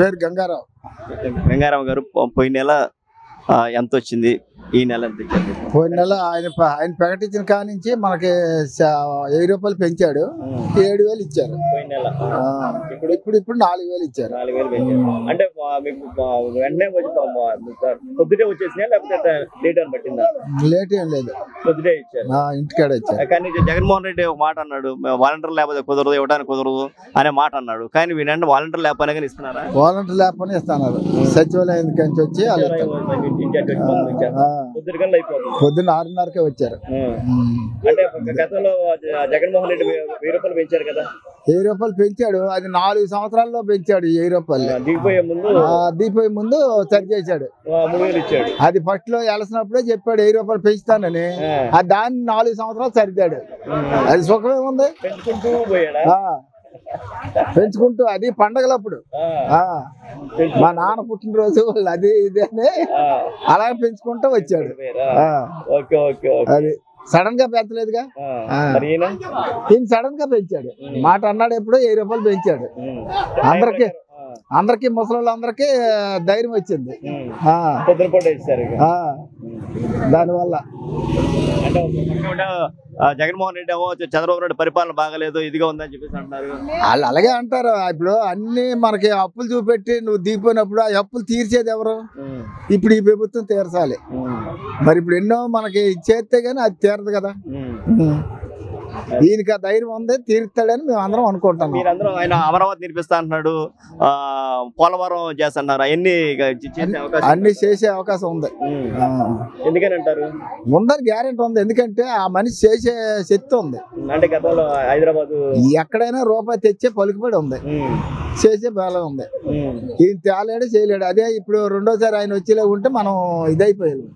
పేరు గంగారావు. గంగారావు గారు పోయిన నెల ఎంత వచ్చింది, ఈ నెల ఎంత ఇచ్చారు? పోయిన నెల ఆయన ప్రకటించిన కాడ నుంచి మనకి 1000 రూపాయలు పెంచాడు, 7000 ఇచ్చారు. ఇప్పుడు 4000 ఇచ్చారు. 4000 పెంచారు. అంటే మీకు వెంటనే పొద్దుటే వచ్చేసినా లేకపోతే లేట్ అని పట్టిందా? లేట్ ఏం లేదు, పొద్దుటే ఇచ్చారు, ఇంటికాడ ఇచ్చారు. కానీ జగన్మోహన్ రెడ్డి ఒక మాట అన్నాడు, వాలంటీర్ లేకపోతే కుదరదు, ఇవ్వడానికి కుదరదు అనే మాట అన్నాడు. కానీ వీళ్ళంటే వాలంటీర్ లేకపోయినా కానీ ఇస్తున్నారా? వాలంటీర్ లేకపోయినా ఇస్తున్నారు. సచివాలయం నుంచి వచ్చి పొద్దున్న 6:30కే వచ్చారు. అంటే గతంలో జగన్మోహన్ రెడ్డి 1000 రూపాయలు పెంచారు కదా? 1000 రూపాయలు పెంచాడు, అది 4 సంవత్సరాల్లో పెంచాడు. 1000 రూపాయలు దిగిపోయే ముందు సరి చేశాడు, 3000 ఇచ్చాడు. అది ఫస్ట్ లో వెలసినప్పుడే చెప్పాడు 1000 రూపాయలు పెంచుతానని. దాన్ని 4 సంవత్సరాలు సరిదాడు. అది సుఖమేముంది, పెంచుకుంటూ. అది పండగలప్పుడు మా నాన్న పుట్టినరోజు అది ఇది అని అలా పెంచుకుంటూ వచ్చాడు. అది సడన్ గా పెంచలేదుగా, ఈయన సడన్ గా పెంచాడు. మాట అన్నాడు, ఎప్పుడో 1000 రూపాయలు పెంచాడు. అందరికి ముసలోళ్ళందరికీ ధైర్యం వచ్చింది దానివల్ల. జగన్మోహన్ రెడ్డి ఏమో చంద్రబాబు నాయుడు పరిపాలన బాగలేదు, ఇదిగా ఉందని చెప్పేసి అంటున్నారు. వాళ్ళు అలాగే అంటారు. ఇప్పుడు అన్ని మనకి అప్పులు చూపెట్టి నువ్వు దిగిపోయినప్పుడు ఆ అప్పులు తీర్చేది ఎవరు? ఇప్పుడు ఈ ప్రభుత్వం తీర్చాలి. మరి ఇప్పుడు ఎన్నో మనకి చేస్తే గానీ అది తీరదు కదా. ఈయనకి ఆ ధైర్యం ఉంది, తీరుతాడని మేము అందరం అనుకుంటాం. మీరందరూ ఆయన అమరావతి నిర్మిస్తా అంటున్నాడు, పోలవరం చేస్తున్నారు, అన్ని చేసే అవకాశం ఉంది. ఎందుకని అంటారు? ఉందని గ్యారెంటీ ఉంది, ఎందుకంటే ఆ మనిషి చేసే శక్తి ఉంది. అంటే గతంలో హైదరాబాద్ ఎక్కడైనా రూపాయి తెచ్చే పలుకుబడి ఉంది, చేసే బలం ఉంది. ఈయన తేలేడు, చేయలేడు. అదే ఇప్పుడు రెండోసారి ఆయన వచ్చేలా ఉంటే మనం ఇదైపోయాడు.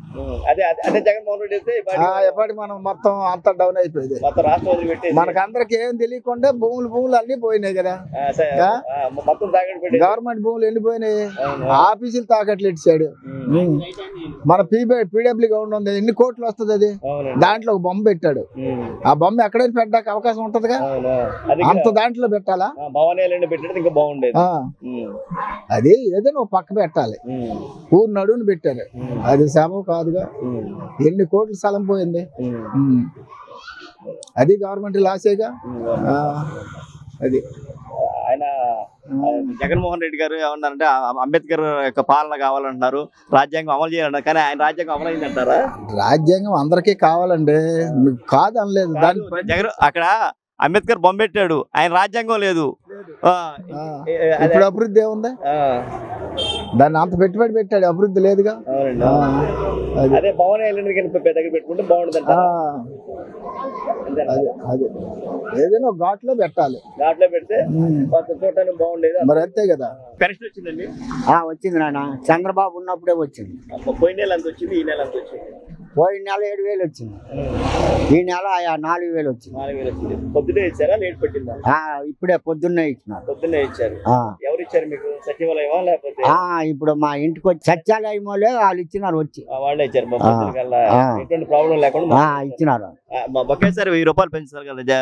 ఎప్పటికి మనం మొత్తం అంతా డౌన్ అయిపోయింది. మనకందరికి ఏం తెలియకుండా భూములు అన్ని పోయినాయి కదా. గవర్నమెంట్ భూములు ఎండిపోయినాయి, ఆఫీసులు తాకట్లు ఇచ్చాడు. మన పీడబ్ల్యూ గవర్నమెంట్ ఉంది, ఎన్ని కోట్లు వస్తుంది అది. దాంట్లో ఒక బొమ్మ పెట్టాడు. ఆ బొమ్మ ఎక్కడైనా పెట్టడానికి అవకాశం ఉంటదిగా, అంత దాంట్లో పెట్టాలా? అది ఏదైనా ఒక పక్క పెట్టాలి. ఊరు నడువుని పెట్టారు, అది శ్రమ కాదుగా. ఎన్ని కోట్ల స్థలం పోయింది, అది గవర్నమెంట్ లాసేగా. అది ఆయన జగన్మోహన్ రెడ్డి గారు ఏమన్నారంటే అంబేద్కర్ యొక్క పాలన కావాలంటున్నారు, రాజ్యాంగం అమలు చేయాలన్నారు. కానీ ఆయన రాజ్యాంగం అమలు అయిందంటారా? రాజ్యాంగం అందరికీ కావాలండి, కాదు అనలేదు. దాని జగన్ అక్కడ అంబేద్కర్ బొమ్మ పెట్టాడు, ఆయన రాజ్యాంగం లేదు. ఇప్పుడు అభివృద్ధి ఏముంది? దాన్ని అంత పెట్టుబడి పెట్టాడు, అభివృద్ధి లేదుగా. అదే పవన్ పెట్టుకుంటే బాగుంటుంది. అది ఏదైనా ఒక ఘాట్లో పెట్టాలి, ఘాట్లో పెడితే చూడటానికి బాగుండేది. మరి అంతే కదా. పెన్షన్ వచ్చిందండి? వచ్చింది నాన్న, చంద్రబాబు ఉన్నప్పుడే వచ్చింది. పోయిన నెల ఎంత వచ్చింది, ఈ నెల ఎంత వచ్చింది? పోయిన నెల 7000 వచ్చింది, ఈ నెల 4000 వచ్చింది. 4000 వచ్చింది. పొద్దునే ఇచ్చారా, లేట్ పెట్టిందా? ఇప్పుడే పొద్దున్నే ఇచ్చినారు. పొద్దున్నే ఇచ్చారు. ఎవరు ఇచ్చారు మీకు? సచివాలయమా లేకపోతే? ఇప్పుడు మా ఇంటికి వచ్చి సచివాలయం వాళ్ళు ఇచ్చినారు, వచ్చి వాళ్ళే ఇచ్చారు. ఎటువంటి ప్రాబ్లం లేకుండా ఇచ్చినారు. ఒకేసారి 1000 రూపాయలు పెంచారు కదా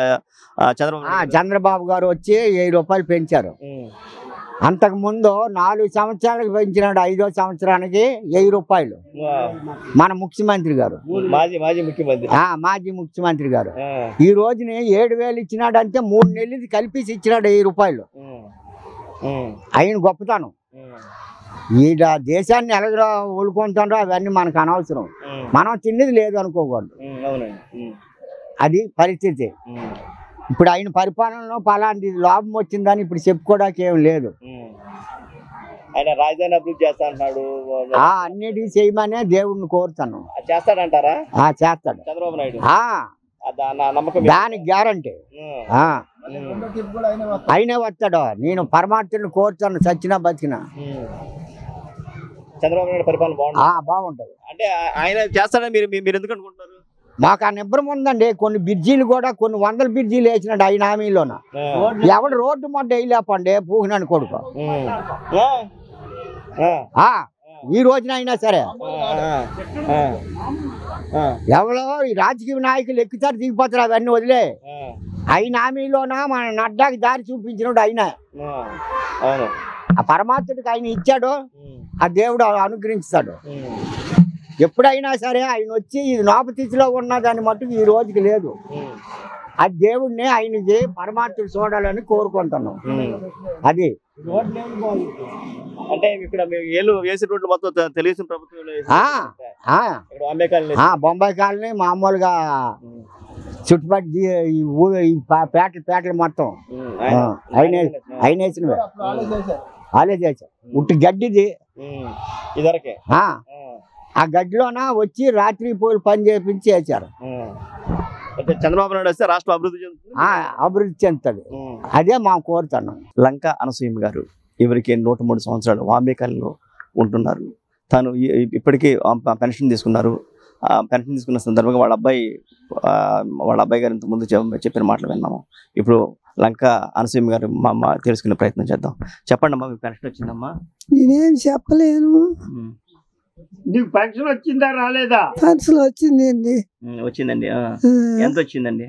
చంద్రబాబు గారు వచ్చి 1000 రూపాయలు పెంచారు. అంతకు ముందు 4 సంవత్సరాలకు పెంచినాడు, 5వ సంవత్సరానికి 1000 రూపాయలు మన ముఖ్యమంత్రి గారు, మాజీ ముఖ్యమంత్రి గారు. ఈ రోజుని 7000 ఇచ్చినాడు అంటే 3 నెలలు కలిపి ఇచ్చినాడు 1000 రూపాయలు. ఆయన గొప్పతనం. ఈ దేశాన్ని ఎలాగో ఊరుకుంటారో అవన్నీ మనకు అనవసరం, మనం తిన్నది లేదు అనుకోకూడదు. అది పరిస్థితి. ఇప్పుడు ఆయన పరిపాలనలో పలాంటి లాభం వచ్చిందని ఇప్పుడు చెప్పుకోవడానికి ఏం లేదు. ఆయన రాజధాని అభివృద్ధి చేస్తా అంటున్నాడు, అన్నిటి చేయమనే దేవుడిని కోరుతాను. చేస్తాడంటారా? చేస్తాడు చంద్రబాబు నాయుడు, దానికి గ్యారంటీ. అయినా వస్తాడు. నేను పరమాత్మని కోరుతాను, చచ్చినా బతికినా. చంద్రబాబు నాయుడు పరిపాలన బాగుంటది. అంటే ఆయన చేస్తాడని మీరు ఎందుకు అనుకుంటున్నారు? మాకు ఆ నిబ్బరం ఉందండి. కొన్ని బ్రిడ్జీలు కూడా కొన్ని 100 బ్రిడ్జీలు వేసినాడు ఆయన హామీలోన. ఎవడు రోడ్డు మొట్ట వేయలేపండి పూహినాను కొడుకు. ఈ రోజున అయినా సరే ఎవరో ఈ రాజకీయ నాయకులు ఎక్కుతారు, దిగిపోతారు, అవన్నీ వదిలే. ఆయన హామీలోన మన నడ్డాకి దారి చూపించినాడు ఆయన. ఆ పరమాత్ముడికి ఆయన ఇచ్చాడో ఆ దేవుడు అనుగ్రహిస్తాడు. ఎప్పుడైనా సరే ఆయన వచ్చి ఇది నాపతిథిలో ఉన్న దాన్ని మట్టుకు ఈ రోజుకి లేదు. ఆ దేవుడిని ఆయనకి పరమాత్ముడు చూడాలని కోరుకుంటున్నాం. అది అంటే ఇక్కడ ఏళ్ళు వేసి రోడ్లు మొత్తం తెలుగుదేశం ప్రభుత్వంలో బొంబాయి కాలనీ మామూలుగా చుట్టుపక్కల ఈ పేటలు మొత్తం ఆయన వేసినవే. వాళ్ళే చేశారు. ఉట్టి గడ్డిది ఇదివరకే ఆ గడ్డిలోన వచ్చి రాత్రి పూలు పని చేపించి వేశారు. చంద్రబాబు నాయుడు వస్తే రాష్ట్రం అభివృద్ధి చెందుతుంది. అదే మేము కోరుతున్నాం. లంక అనసూయ గారు ఇవరికి 103 సంవత్సరాలు వాంబేకాలలో ఉంటున్నారు. తను ఇప్పటికీ పెన్షన్ తీసుకున్నారు. పెన్షన్ తీసుకున్న సందర్భంగా వాళ్ళ అబ్బాయి గారు ఇంతకుముందు చెప్పిన మాటలు విన్నాము. ఇప్పుడు లంక అనసూయ గారు మా అమ్మ తెలుసుకునే ప్రయత్నం చేద్దాం. చెప్పండి అమ్మా, మీకు పెన్షన్ వచ్చిందమ్మా? నేనేం చెప్పలేను. నీకు పెన్షన్ వచ్చిందా రాలేదా? పెన్షన్ వచ్చింది. వచ్చిందండి. ఎంత వచ్చిందండి?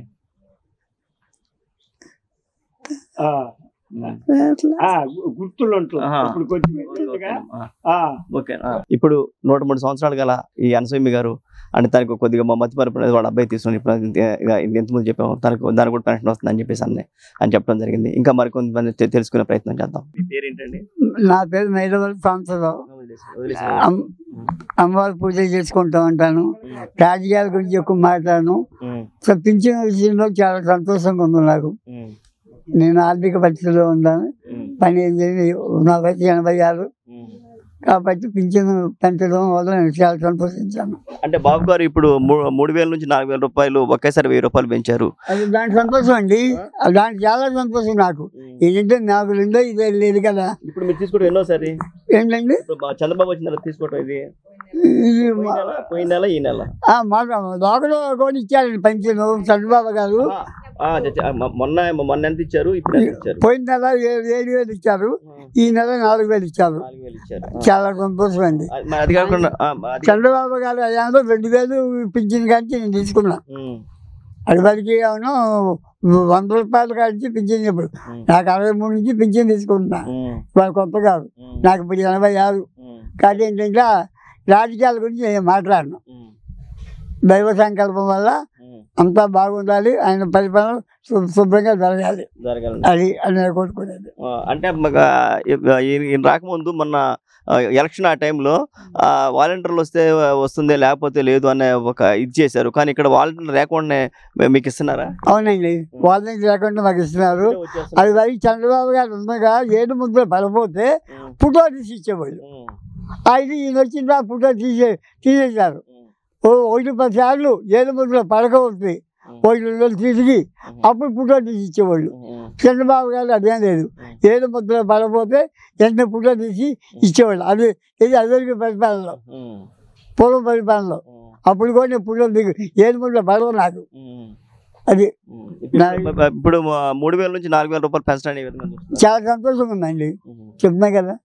గుర్తులు ఇప్పుడు 103 సంవత్సరాలు గల ఈ అనసూయ గారు అంటే తనకు కొద్దిగా మతిమరుపు అనేది వాళ్ళ అబ్బాయి తీసుకుని ఇప్పుడు ఎంతమంది చెప్పాము తనకు దానికి కూడా పెన్షన్ వస్తుంది అని చెప్పేసి అని చెప్పడం జరిగింది. ఇంకా మరికొంతమంది తెలుసుకునే ప్రయత్నం చేద్దాం. మీ పేరు ఏంటండి? నా పేరు మైలవల్లి సంవత్సరం. అమ్మవారి పూజలు చేసుకుంటూ ఉంటాను. రాజకీయాల గురించి ఎక్కువ మాట్లాడను. పింఛన్ విషయంలో చాలా సంతోషంగా ఉంది నాకు. నేను ఆర్థిక పరిస్థితిలో ఉన్నాను. పని ఏం చేయాలి, నా వయసు 86 కాబట్టి పింఛన్ పెంచడం వల్ల నేను చాలా సంతోషించాను. అంటే బాబు గారు ఇప్పుడు 3000 నుంచి 4000 రూపాయలు ఒకేసారి 1000 రూపాయలు పెంచారు. అది దానికి సంతోషం అండి. దానికి చాలా సంతోషం నాకు. ఏంటంటే నాకు రెండో ఇదే లేదు కదా. ఇప్పుడు మీరు తీసుకోవడం ఎన్నోసారి ఏంటండి? చంద్రబాబు వచ్చిన తర్వాత తీసుకోవటం ఇది పోయిన నెల ఈ నెల లోకల్ కూడా ఇచ్చారండి పెన్షన్ చంద్రబాబు గారు. మొన్న ఎంత ఇచ్చారు? ఇప్పుడు పోయిన నెల 7,000 ఇచ్చారు. ఈ నెల 4,000 ఇచ్చారు. చాలా సంతోషం అండి. అది కాకుండా చంద్రబాబు గారు అయ్యాలో 2,000 పింఛన్ కానీ నేను తీసుకున్నా. అడివరికి ఏమన్నా 100 రూపాయలు కాడిచి పింఛన్ ఇప్పుడు నాకు 63 నుంచి పింఛన్ తీసుకుంటున్నా. వాళ్ళు కొత్త కాదు, నాకు ఇప్పుడు 86. కానీ ఏంటంటే రాజకీయాల గురించి నేను మాట్లాడను. దైవ సంకల్పం వల్ల అంతా బాగుండాలి, ఆయన పరిపాలన శుభ్రంగా జరగాలి, అది అని కోరుకునేది. అంటే ఈయన రాకముందు మొన్న ఎలక్షన్ ఆ టైంలో వాలంటీర్లు వస్తే వస్తుంది లేకపోతే లేదు అనే ఒక ఇది చేశారు. కానీ ఇక్కడ వాలంటీర్లు లేకుండా మీకు ఇస్తున్నారా? అవునండి, వాలంటీర్ లేకుండా మాకు ఇస్తున్నారు. అది వరకు చంద్రబాబు గారు ఉండగా 7 ముద్రలు పడిపోతే ఫోటో తీసి ఇచ్చేవాళ్ళు. అయితే ఈయన వచ్చిన ఫోటో తీసేశారు. 1-10 సార్లు 7 ముద్రలు పడకపోతే 1 తిరిగి అప్పుడు ఫోటో తీసి ఇచ్చేవాళ్ళు. చంద్రబాబు గారు అదేం లేదు, 7 ముద్రలు పడకపోతే వెంటనే ఫోటో తీసి ఇచ్చేవాళ్ళు. అది ఇది అదొక పరిపాలనలో, పూర్వ పరిపాలనలో. అప్పుడు కూడా నేను ఫోటో దిగు 7 ముద్రలు పడవు నాకు. అది ఇప్పుడు 3,000 నుంచి 4,000 రూపాయలు పెంచడానికి చాలా సంతోషంగా ఉందండి. చెప్తున్నా కదా,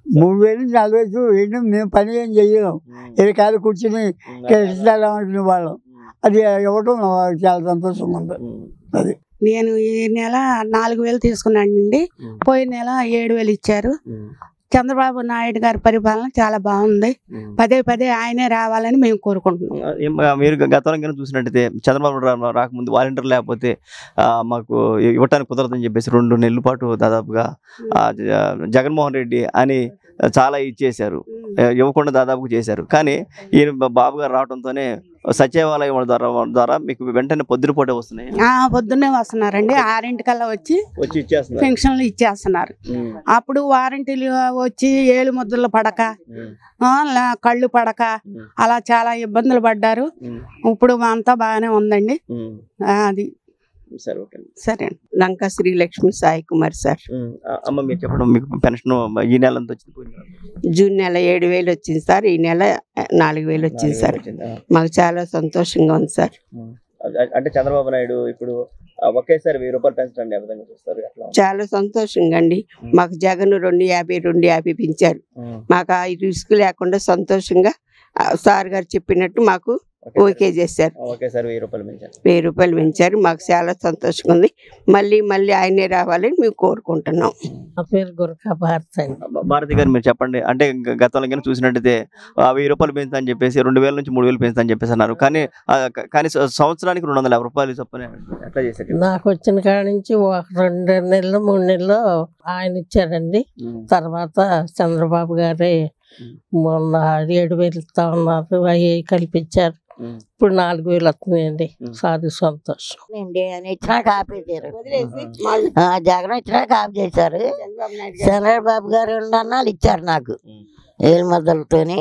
3,000 నుంచి 4,000 ఏంటో మేము పని ఏం చెయ్యలేం. కాదు కూర్చుని ఇస్తామంటున్న వాళ్ళం. అది ఇవ్వటం చాలా సంతోషంగా ఉంది. అది నేను ఈ నెల 4,000 తీసుకున్నానండి. పోయిన నెల 7,000 ఇచ్చారు. చంద్రబాబు నాయుడు గారి పరిపాలన చాలా బాగుంది. పదే ఆయనే రావాలని మేము కోరుకుంటున్నాం. మీరు గతంలో చూసినట్టయితే చంద్రబాబు రాకముందు వాలంటీర్ లేకపోతే మాకు ఇవ్వటానికి కుదరదని చెప్పేసి 2 నెలల పాటు దాదాపుగా జగన్మోహన్ రెడ్డి అని చాలా ఇచ్చేశారు, ఇవ్వకుండా దాదాపుగా చేశారు. కానీ ఈయన బాబు గారు రావడంతోనే సచివాలయం ద్వారా మీకు వెంటనే పొద్దునపూటే వస్తున్నాయి. పొద్దున్నే వస్తున్నారండి. 6 కల్లా వచ్చి పెన్షన్లు ఇచ్చేస్తున్నారు. అప్పుడు వారంటీలు వచ్చి 7 ముద్రలు పడక, కళ్ళు పడక అలా చాలా ఇబ్బందులు పడ్డారు. ఇప్పుడు అంతా బాగానే ఉందండి. అది సరే. లంక శ్రీలక్ష్మి సాయి కుమార్ సార్. అమ్మ మీరు చెప్పడం, మీకు పెన్షన్ ఈ నెల ఎంత వచ్చింది? జూన్ నెల 7,000 వచ్చింది సార్. ఈ నెల 4,000 వచ్చింది సార్. మాకు చాలా సంతోషంగా ఉంది సార్. అంటే చంద్రబాబు నాయుడు ఇప్పుడు ఒకేసారి 1,000 రూపాయలు పెంచండి ఏ విధంగా చూస్తారు? చాలా సంతోషంగా అండి. మాకు జగన్ 250 పెంచారు. మాకు ఆ రిస్క్ లేకుండా సంతోషంగా సార్ గారు చెప్పినట్టు మాకు ఓకే చేశారు. ఒకేసారి 1000 రూపాయలు పెంచారు. 1000 రూపాయలు పెంచారు. మాకు చాలా సంతోషంగా ఉంది. మళ్ళీ ఆయనే రావాలని మేము కోరుకుంటున్నాం. నా పేరు గురకా భారతి అండి. భారతి గారు మీరు చెప్పండి, అంటే గతంలో కానీ చూసినట్టయితే 1000 రూపాయలు పెంచుతా అని చెప్పేసి 2000 నుంచి 3000 పెంచుతా అని చెప్పేసి అన్నారు. కానీ సంవత్సరానికి 250 రూపాయలు చొప్పున ఎట్లా చేశారు? నాకు వచ్చిన కాడ నుంచి ఒక 2 నెలలు 3 నెలలు ఆయన ఇచ్చారండి. తర్వాత చంద్రబాబు గారే మొన్న 7000 ఇస్తా ఉన్నారు, అవి కల్పించారు. ఇప్పుడు 4000 వస్తున్నాయండి. సాది సంతోషం అండి. ఆయన ఇచ్చినాక ఆపేశారు, జగన్ ఇచ్చినాక ఆఫ్ చేశారు. చంద్రబాబు గారు 2 అన్నాలు ఇచ్చారు నాకు ఏళ్ళ మొదలతోని.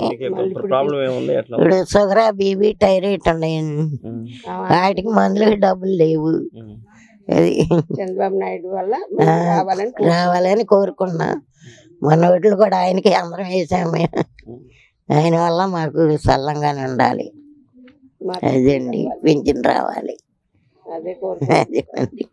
ఇప్పుడు షుగర్ బీబీ థైరాయిడ్ ఉన్నాయి, వాటికి మందులకి డబ్బులు లేవు. అది చంద్రబాబు నాయుడు వల్ల రావాలని కోరుకున్నా. మన ఓట్లు కూడా ఆయనకి అందరం వేసాము. ఆయన వల్ల మాకు సల్లంగానే ఉండాలి. అదండి, పింఛన్ రావాలి. అదే అదే